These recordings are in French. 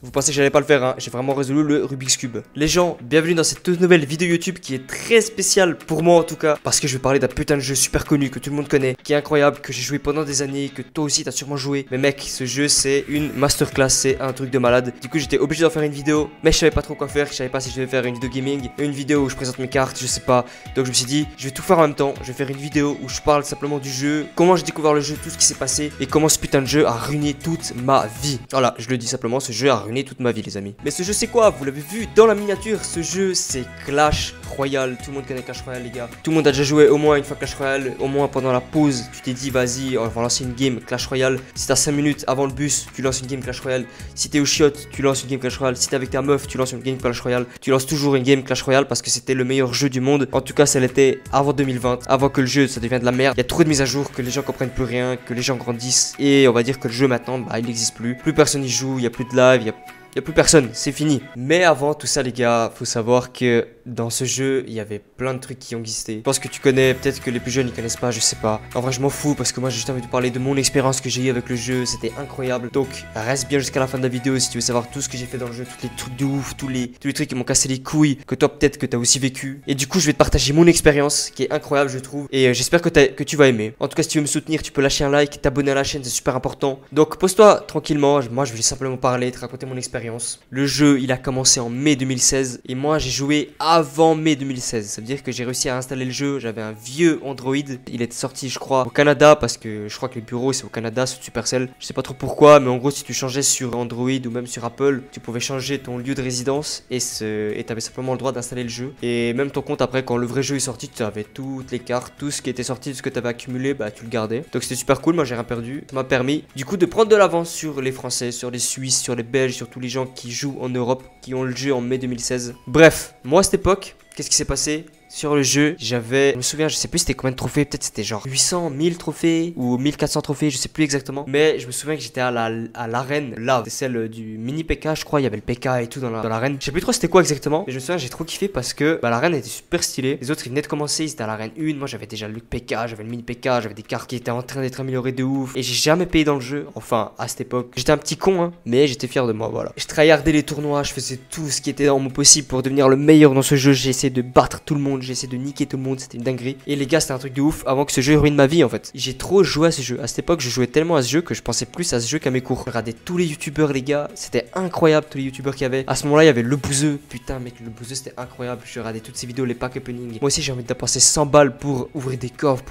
Vous pensez que j'allais pas le faire, hein? J'ai vraiment résolu le Rubik's Cube. Les gens, bienvenue dans cette toute nouvelle vidéo YouTube qui est très spéciale pour moi en tout cas. Parce que je vais parler d'un putain de jeu super connu que tout le monde connaît, qui est incroyable, que j'ai joué pendant des années, que toi aussi t'as sûrement joué. Mais mec, ce jeu c'est une masterclass, c'est un truc de malade. Du coup j'étais obligé d'en faire une vidéo, mais je savais pas trop quoi faire. Je savais pas si je devais faire une vidéo gaming, une vidéo où je présente mes cartes, je sais pas. Donc je me suis dit, je vais tout faire en même temps. Je vais faire une vidéo où je parle simplement du jeu, comment j'ai découvert le jeu, tout ce qui s'est passé et comment ce putain de jeu a ruiné toute ma vie. Voilà, je le dis simplement, ce jeu a ruiné toute ma vie les amis. Mais ce jeu c'est quoi? Vous l'avez vu dans la miniature, ce jeu c'est Clash Royale. Tout le monde connaît Clash Royale les gars. Tout le monde a déjà joué au moins une fois Clash Royale, au moins pendant la pause. Tu t'es dit vas-y, on va lancer une game Clash Royale. Si t'as 5 minutes avant le bus, tu lances une game Clash Royale. Si t'es au chiottes, tu lances une game Clash Royale. Si t'es avec ta meuf, tu lances une game Clash Royale. Tu lances toujours une game Clash Royale parce que c'était le meilleur jeu du monde. En tout cas, ça l'était avant 2020, avant que le jeu ça devienne de la merde. Il y a trop de mises à jour, que les gens comprennent plus rien, que les gens grandissent. Et on va dire que le jeu maintenant, bah il n'existe plus. Plus personne y joue, il y a plus de live, il y a plus personne, c'est fini. Mais avant tout ça les gars, faut savoir que dans ce jeu, il y avait plein de trucs qui ont existé. Je pense que tu connais, peut-être que les plus jeunes ils connaissent pas, je sais pas. En vrai je m'en fous parce que moi j'ai juste envie de parler de mon expérience que j'ai eu avec le jeu, c'était incroyable. Donc reste bien jusqu'à la fin de la vidéo si tu veux savoir tout ce que j'ai fait dans le jeu, tous les trucs de ouf, tous les trucs qui m'ont cassé les couilles, que toi peut-être que t'as aussi vécu. Et du coup je vais te partager mon expérience qui est incroyable je trouve. Et j'espère que tu vas aimer. En tout cas si tu veux me soutenir, tu peux lâcher un like, t'abonner à la chaîne, c'est super important. Donc pose-toi tranquillement, moi je vais simplement parler, te raconter mon expérience. Le jeu il a commencé en mai 2016 et moi j'ai joué avant mai 2016. Ça veut dire que j'ai réussi à installer le jeu. J'avais un vieux Android. Il était sorti, je crois, au Canada parce que je crois que les bureaux c'est au Canada, c'est Supercell. Je sais pas trop pourquoi, mais en gros, si tu changeais sur Android ou même sur Apple, tu pouvais changer ton lieu de résidence et t'avais simplement le droit d'installer le jeu. Et même ton compte après, quand le vrai jeu est sorti, tu avais toutes les cartes, tout ce qui était sorti, tout ce que tu avais accumulé, bah tu le gardais. Donc c'était super cool. Moi j'ai rien perdu. Ça m'a permis du coup de prendre de l'avance sur les Français, sur les Suisses, sur les Belges, sur tous les gens qui jouent en Europe, qui ont le jeu en mai 2016. Bref, moi à cette époque, qu'est-ce qui s'est passé? Sur le jeu, je me souviens, je sais plus c'était combien de trophées, peut-être c'était genre 800, 1000 trophées ou 1400 trophées, je sais plus exactement. Mais je me souviens que j'étais à l'arène, là, c'est celle du mini PK, je crois, il y avait le PK et tout dans l'arène. Je sais plus trop c'était quoi exactement, mais je me souviens, j'ai trop kiffé parce que bah, l'arène était super stylée. Les autres ils venaient de commencer, ils étaient à l'arène 1, moi j'avais déjà le PK, j'avais le mini PK, j'avais des cartes qui étaient en train d'être améliorées de ouf. Et j'ai jamais payé dans le jeu, enfin à cette époque. J'étais un petit con, hein, mais j'étais fier de moi, voilà. Je tryhardais les tournois, je faisais tout ce qui était dans mon possible pour devenir le meilleur dans ce jeu. J'ai essayé de battre tout le monde, j'ai essayé de niquer tout le monde, c'était une dinguerie. Et les gars, c'était un truc de ouf avant que ce jeu ruine ma vie en fait. J'ai trop joué à ce jeu. À cette époque, je jouais tellement à ce jeu que je pensais plus à ce jeu qu'à mes cours. Je regardais tous les youtubeurs, les gars, c'était incroyable tous les youtubeurs qu'il y avait. À ce moment-là, il y avait le Bouzeux. Putain, mec, le Bouzeux c'était incroyable. Je regardais toutes ces vidéos, les pack opening. Moi aussi, j'ai envie de dépenser 100 balles pour ouvrir des coffres,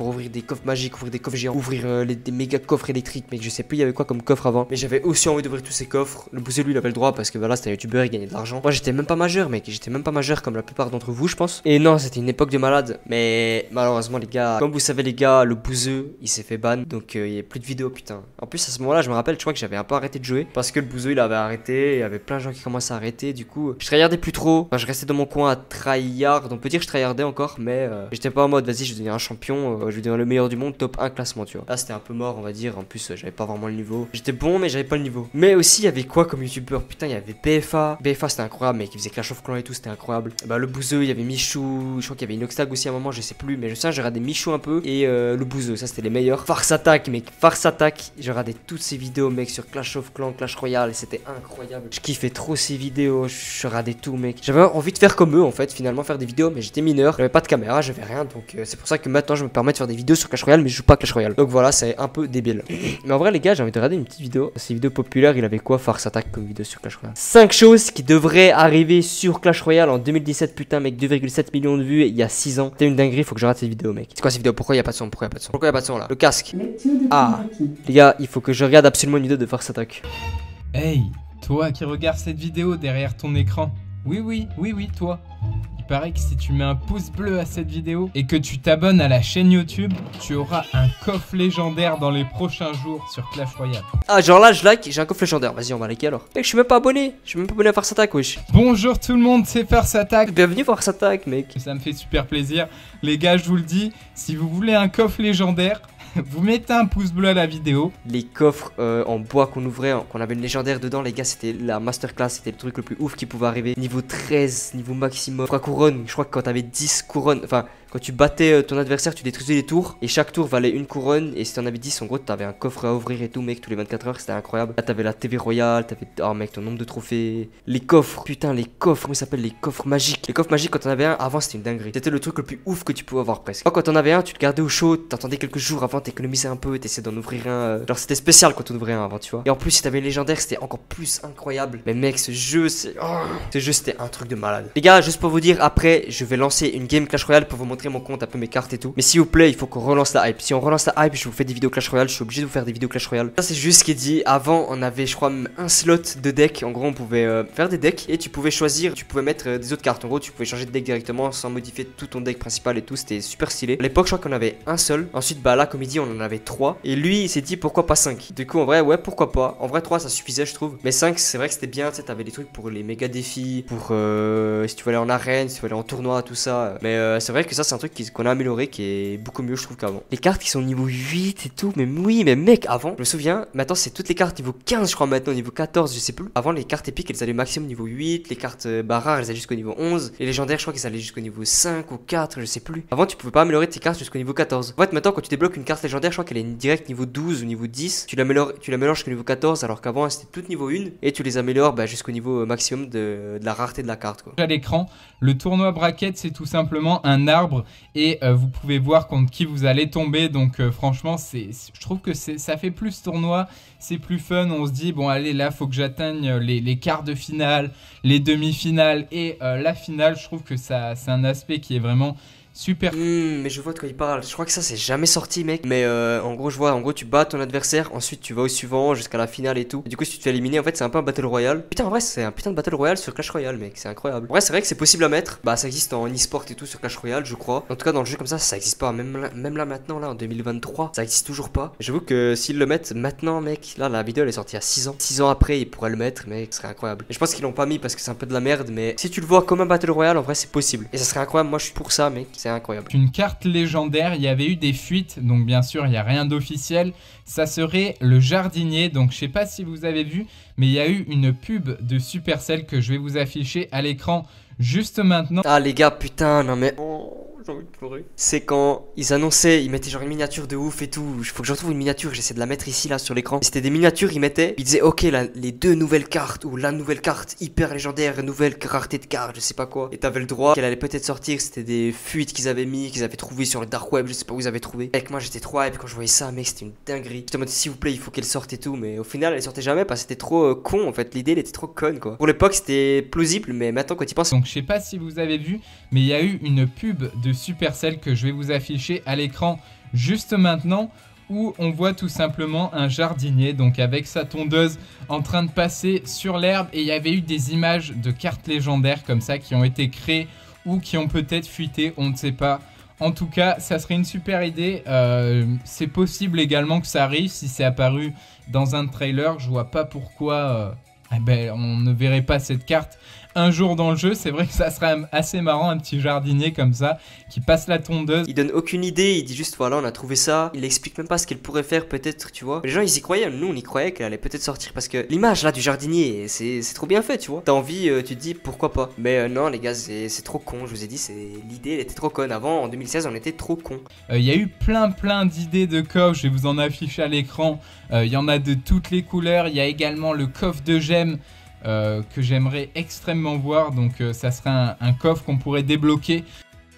magiques, ouvrir des coffres géants, ouvrir des méga coffres électriques. Mec, je sais plus, il y avait quoi comme coffre avant. Mais j'avais aussi envie d'ouvrir tous ces coffres. Le Bouzeux, lui, il avait le droit parce que voilà, c'était un youtubeur, il gagnait de l'argent. Moi, j'étais même pas majeur, mec. J'étais même pas majeur comme la plupart d'entre vous, je pense. Et non, c'était une époque de malade. Mais malheureusement les gars, comme vous savez les gars, le Bouzeux il s'est fait ban. Donc il y a plus de vidéos putain. En plus à ce moment là je me rappelle, je crois que j'avais un peu arrêté de jouer parce que le Bouzeux il avait arrêté. Il y avait plein de gens qui commençaient à arrêter. Du coup je tryhardais plus trop, enfin, je restais dans mon coin à tryhard. On peut dire que je tryhardais encore, mais j'étais pas en mode vas-y je vais devenir un champion, je vais devenir le meilleur du monde, top 1 classement tu vois. Là c'était un peu mort on va dire. En plus j'avais pas vraiment le niveau. J'étais bon mais j'avais pas le niveau. Mais aussi il y avait quoi comme youtubeur? Putain il y avait BFA. BFA c'était incroyable mec, il faisait Clash of Clans et tout, c'était incroyable. Bah le Bouzeux il y avait Michou, je crois qu'il y avait Inoxtag aussi à un moment, je sais plus, mais je sais j'ai regardé Michou un peu et le Bouzeux, ça c'était les meilleurs. Farce Attack mec, Farce Attack, j'ai regardé toutes ces vidéos mec sur Clash of Clans, Clash Royale et c'était incroyable. Je kiffais trop ces vidéos, je regardais tout mec. J'avais envie de faire comme eux en fait, finalement faire des vidéos, mais j'étais mineur, j'avais pas de caméra, j'avais rien, donc c'est pour ça que maintenant je me permets de faire des vidéos sur Clash Royale, mais je joue pas à Clash Royale. Donc voilà, c'est un peu débile. Mais en vrai les gars, j'ai envie de regarder une petite vidéo. Ces vidéos populaires, il avait quoi Farce Attack comme vidéo sur Clash Royale? 5 choses qui devraient arriver sur Clash Royale en 2017, putain mec, 2,7 millions de vues il y a 6 ans. C'était une dinguerie, faut que je rate cette vidéo mec. C'est quoi cette vidéo? Pourquoi il y a pas de son? Pourquoi il y a pas de son? Pourquoi il y a pas de son là? Le casque. Ah, les gars, il faut que je regarde absolument une vidéo de Farce Attack. Hey, toi qui regardes cette vidéo derrière ton écran. Oui, toi. Il paraît que si tu mets un pouce bleu à cette vidéo et que tu t'abonnes à la chaîne YouTube, tu auras un coffre légendaire dans les prochains jours sur Clash Royale. Ah, genre là, je like, j'ai un coffre légendaire. Vas-y, on va liker alors. Mec, je suis même pas abonné. Je suis même pas abonné à Farce Attack, wesh. Bonjour tout le monde, c'est Farce Attack. Bienvenue Farce Attack, mec. Ça me fait super plaisir. Les gars, je vous le dis, si vous voulez un coffre légendaire, vous mettez un pouce bleu à la vidéo. Les coffres en bois qu'on ouvrait, qu'on avait une légendaire dedans, les gars, c'était la masterclass, c'était le truc le plus ouf qui pouvait arriver. Niveau 13, niveau maximum. 3 couronnes, je crois que quand t'avais 10 couronnes, enfin, Quand tu battais ton adversaire, tu détruisais les tours. Et chaque tour valait une couronne. Et si t'en avais 10, en gros, t'avais un coffre à ouvrir et tout, mec, tous les 24 heures. C'était incroyable. Là, t'avais la TV Royale. T'avais. Oh, mec, ton nombre de trophées. Les coffres. Putain, les coffres. Comment ils s'appellent? Les coffres magiques. Les coffres magiques, quand t'en avais un, avant, c'était une dinguerie. C'était le truc le plus ouf que tu pouvais avoir presque. Quand t'en avais un, tu te gardais au chaud. T'attendais quelques jours avant, t'économisais un peu. T'essayais d'en ouvrir un. Genre, c'était spécial quand on ouvrait un avant, tu vois. Et en plus, si t'avais une légendaire, c'était encore plus incroyable. Mais mec, ce jeu, c'est. Oh, ce jeu, c'était un truc de malade. Les gars, juste pour vous dire, après, je vais lancer une game Clash Royale pour vous montrer mon compte, un peu mes cartes et tout. Mais s'il vous plaît, il faut qu'on relance la hype. Si on relance la hype, je vous fais des vidéos Clash Royale. Je suis obligé de vous faire des vidéos Clash Royale. Ça, c'est juste ce qui est dit. Avant, on avait, je crois, un slot de deck. En gros, on pouvait faire des decks et tu pouvais choisir, tu pouvais mettre des autres cartes. En gros, tu pouvais changer de deck directement sans modifier tout ton deck principal et tout. C'était super stylé. À l'époque, je crois qu'on avait un seul. Ensuite, bah là, comme il dit, on en avait 3. Et lui, il s'est dit pourquoi pas 5. Du coup, en vrai, ouais, pourquoi pas. En vrai, 3, ça suffisait, je trouve. Mais 5, c'est vrai que c'était bien. Tu sais, t'avais des trucs pour les méga défis, pour si tu veux aller en arène, si tu veux aller en tournoi, tout ça. Mais c'est vrai que ça, c'est un truc qu'on a amélioré, qui est beaucoup mieux, je trouve, qu'avant. Les cartes qui sont niveau 8 et tout. Mais oui, mais mec, avant, je me souviens, maintenant, c'est toutes les cartes niveau 15, je crois, maintenant, niveau 14, je sais plus. Avant, les cartes épiques, elles allaient maximum niveau 8. Les cartes rares, elles allaient jusqu'au niveau 11. Les légendaires, je crois qu'elles allaient jusqu'au niveau 5 ou 4, je sais plus. Avant, tu pouvais pas améliorer tes cartes jusqu'au niveau 14. En fait, maintenant, quand tu débloques une carte légendaire, je crois qu'elle est direct niveau 12 ou niveau 10. Tu l'améliores jusqu'au niveau 14, alors qu'avant, c'était toutes niveau 1. Et tu les améliores jusqu'au niveau maximum de la rareté de la carte, quoi. À l'écran, le tournoi bracket, c'est tout simplement un arbre et vous pouvez voir contre qui vous allez tomber. Donc franchement, je trouve que ça fait plus tournoi, c'est plus fun. On se dit, bon allez, là, faut que j'atteigne les quarts de finale, les demi-finales et la finale. Je trouve que c'est un aspect qui est vraiment super. Mais je vois de quoi il parle. Je crois que ça, c'est jamais sorti, mec. Mais en gros, je vois, en gros, tu bats ton adversaire. Ensuite, tu vas au suivant jusqu'à la finale et tout. Et du coup, si tu te fais éliminer, en fait, c'est un peu un battle royale. Putain, en vrai, c'est un putain de battle royale sur Clash Royale, mec. C'est incroyable. En vrai, c'est vrai que c'est possible à mettre. Bah, ça existe en e-sport et tout sur Clash Royale, je crois. En tout cas, dans le jeu comme ça existe pas. Même là maintenant, là, en 2023, ça existe toujours pas. J'avoue que s'ils le mettent maintenant, mec, là, la vidéo elle est sortie il y a 6 ans. 6 ans après, ils pourraient le mettre, mec. Ce serait incroyable. Et je pense qu'ils l'ont pas mis parce que c'est un peu de la merde. Mais si tu le vois comme un battle royale, en vrai, c'est possible. Et ça serait incroyable. Moi, je suis pour ça, mec. C'est incroyable. Une carte légendaire, il y avait eu des fuites, donc bien sûr il n'y a rien d'officiel. Ça serait le jardinier, donc je sais pas si vous avez vu, mais il y a eu une pub de Supercell que je vais vous afficher à l'écran juste maintenant. Ah les gars, putain, non mais... Oh, j'ai envie de pleurer. C'est quand ils annonçaient, ils mettaient genre une miniature de ouf et tout. Faut que je retrouve une miniature, j'essaie de la mettre ici là sur l'écran. C'était des miniatures, ils mettaient, ils disaient ok, les 2 nouvelles cartes ou la nouvelle carte hyper légendaire, nouvelle rareté de carte, je sais pas quoi. Et t'avais le droit qu'elle allait peut-être sortir, c'était des fuites qu'ils avaient mis, qu'ils avaient trouvé sur le dark web, je sais pas où ils avaient trouvé. Avec moi j'étais trop hype quand je voyais ça, mec, c'était une dinguerie. J'étais en mode s'il vous plaît, il faut qu'elle sorte et tout, mais au final elle sortait jamais parce que c'était trop con en fait. L'idée elle était trop conne quoi. Pour l'époque c'était plausible, mais maintenant quand tu penses. Donc je sais pas si vous avez vu, mais il y a eu une pub de Supercell que je vais vous afficher à l'écran juste maintenant, où on voit tout simplement un jardinier donc avec sa tondeuse en train de passer sur l'herbe, et il y avait eu des images de cartes légendaires comme ça qui ont été créées ou qui ont peut-être fuité, on ne sait pas. En tout cas, ça serait une super idée. C'est possible également que ça arrive si c'est apparu dans un trailer. Je vois pas pourquoi on ne verrait pas cette carte un jour dans le jeu. C'est vrai que ça serait assez marrant, un petit jardinier comme ça qui passe la tondeuse. Il donne aucune idée, il dit juste voilà, on a trouvé ça. Il explique même pas ce qu'elle pourrait faire peut-être, tu vois. Les gens ils y croyaient, nous on y croyait qu'elle allait peut-être sortir parce que l'image là du jardinier, c'est trop bien fait, tu vois. T'as envie, tu te dis pourquoi pas. Mais non les gars, c'est trop con, je vous ai dit, l'idée elle était trop conne. Avant en 2016 on était trop con. Il y a eu plein d'idées de coffres, je vais vous en afficher à l'écran. Il y en a de toutes les couleurs. Il y a également le coffre de gemmes que j'aimerais extrêmement voir, donc ça serait un coffre qu'on pourrait débloquer.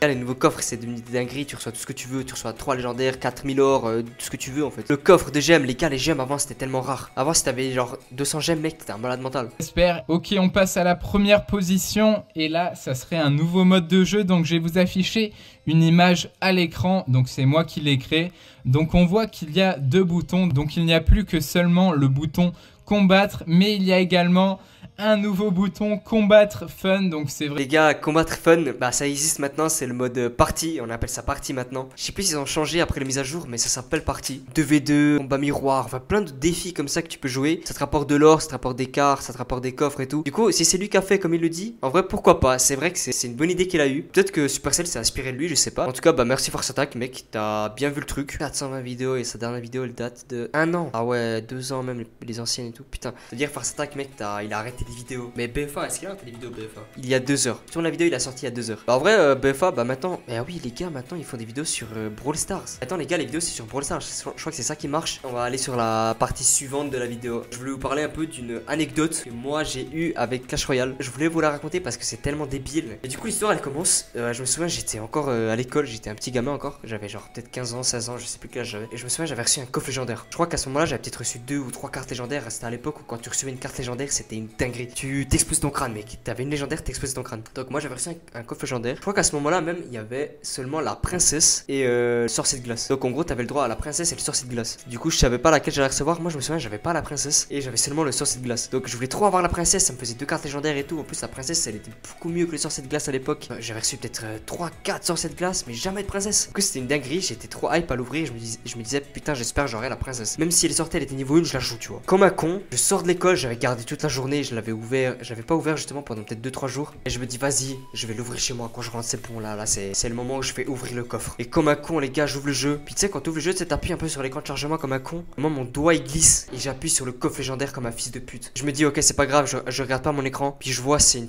Les nouveaux coffres, c'est devenu des dingueries, tu reçois tout ce que tu veux, tu reçois 3 légendaires, 4000 or, tout ce que tu veux en fait. Le coffre de gemmes, les gars, les gemmes avant c'était tellement rare. Avant si t'avais genre 200 gemmes, mec, t'étais un malade mental. J'espère. Ok, on passe à la première position et là ça serait un nouveau mode de jeu, donc je vais vous afficher une image à l'écran, donc c'est moi qui l'ai créé. Donc on voit qu'il y a 2 boutons, donc il n'y a plus que seulement le bouton combattre, mais il y a également un nouveau bouton combattre fun, donc c'est vrai. Les gars, combattre fun, bah ça existe maintenant, c'est le mode party, on appelle ça party maintenant. Je sais plus s'ils ont changé après les mises à jour, mais ça s'appelle party. 2v2, combat miroir, enfin plein de défis comme ça que tu peux jouer. Ça te rapporte de l'or, ça te rapporte des cartes, ça te rapporte des coffres et tout. Du coup, si c'est lui qui a fait comme il le dit, en vrai pourquoi pas, c'est vrai que c'est une bonne idée qu'il a eu. Peut-être que Supercell s'est inspiré de lui, je sais pas. En tout cas, bah merci Force Attack mec, t'as bien vu le truc. 420 vidéos et sa dernière vidéo elle date de 1 an. Ah ouais, 2 ans même les anciennes et tout, putain. C'est-à-dire Force Attack mec, il a arrêté des vidéos. Mais BFA, est-ce qu'il a fait des vidéos BFA? Il y a 2 heures. Sur la vidéo, il a sorti il y a 2 heures. Bah, en vrai, BFA, bah maintenant. Ah oui, les gars, maintenant ils font des vidéos sur Brawl Stars. Attends, les gars, les vidéos c'est sur Brawl Stars. Je crois que c'est ça qui marche. On va aller sur la partie suivante de la vidéo. Je voulais vous parler un peu d'une anecdote que moi j'ai eue avec Clash Royale. Je voulais vous la raconter parce que c'est tellement débile. Et du coup, l'histoire elle commence. Je me souviens, j'étais encore à l'école. J'étais un petit gamin encore. J'avais genre peut-être 15 ans, 16 ans, je sais plus quel âge j'avais. Et je me souviens, j'avais reçu un coffre légendaire. Je crois qu'à ce moment-là, j'avais peut-être reçu 2 ou 3 cartes légendaires. C'était à l'époque où quand tu recevais une carte légendaire, c'était une dinguerie. Tu t'exploses ton crâne, mec. T'avais une légendaire, t'exploses ton crâne. Donc moi, j'avais reçu un coffre légendaire. Je crois qu'à ce moment-là, même, il y avait seulement la princesse et le sorcier de glace. Donc en gros, t'avais le droit à la princesse et le sorcier de glace. Du coup, je savais pas laquelle j'allais recevoir. Moi, je me souviens, j'avais pas la princesse et j'avais seulement le sorcier de glace. Donc je voulais trop avoir la princesse. Ça me faisait 2 cartes légendaires et tout. En plus, la princesse, elle était beaucoup mieux que le sorcier de glace à l'époque. J'avais reçu peut-être 3-4 sorciers de glace, mais jamais de princesse. Du coup, c'était une dinguerie. J'étais trop hype à l'ouvrir. Je me disais, putain, j'espère j'aurai la princesse. Même si elle sortait, elle était niveau 1, je la joue, tu vois. Comme un con, je sors de l'école, j'avais gardé toute la journée. Je l'avais ouvert. J'avais pas ouvert justement pendant peut-être 2-3 jours. Et je me dis, vas-y, je vais l'ouvrir chez moi quand je rentre. C'est bon, là, c'est le moment où je vais ouvrir le coffre. Et comme un con, les gars, j'ouvre le jeu. Puis tu sais, quand tu ouvres le jeu, tu t'appuies un peu sur l'écran de chargement comme un con. Moi, mon doigt il glisse et j'appuie sur le coffre légendaire comme un fils de pute. Je me dis, ok, c'est pas grave, je regarde pas mon écran. Puis je vois, c'est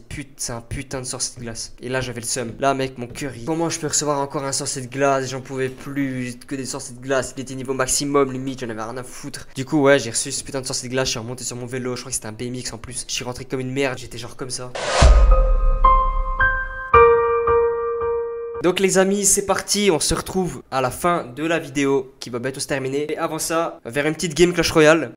un putain de sorcier de glace. Et là, j'avais le seum. Là, mec, mon cœur, comment je peux recevoir encore un sorcier de glace? J'en pouvais plus que des sorciers de glace. Il était niveau maximum, limite, j'en avais rien à foutre. Du coup, ouais, j'ai reçu ce putain de sorcier de glace. Je suis remonté sur mon vélo. Je crois que c'était un BMX en plus. Je suis rentré comme une merde. J'étais genre comme ça. Donc les amis, c'est parti, on se retrouve à la fin de la vidéo qui va bientôt se terminer. Et avant ça, vers une petite game Clash Royale.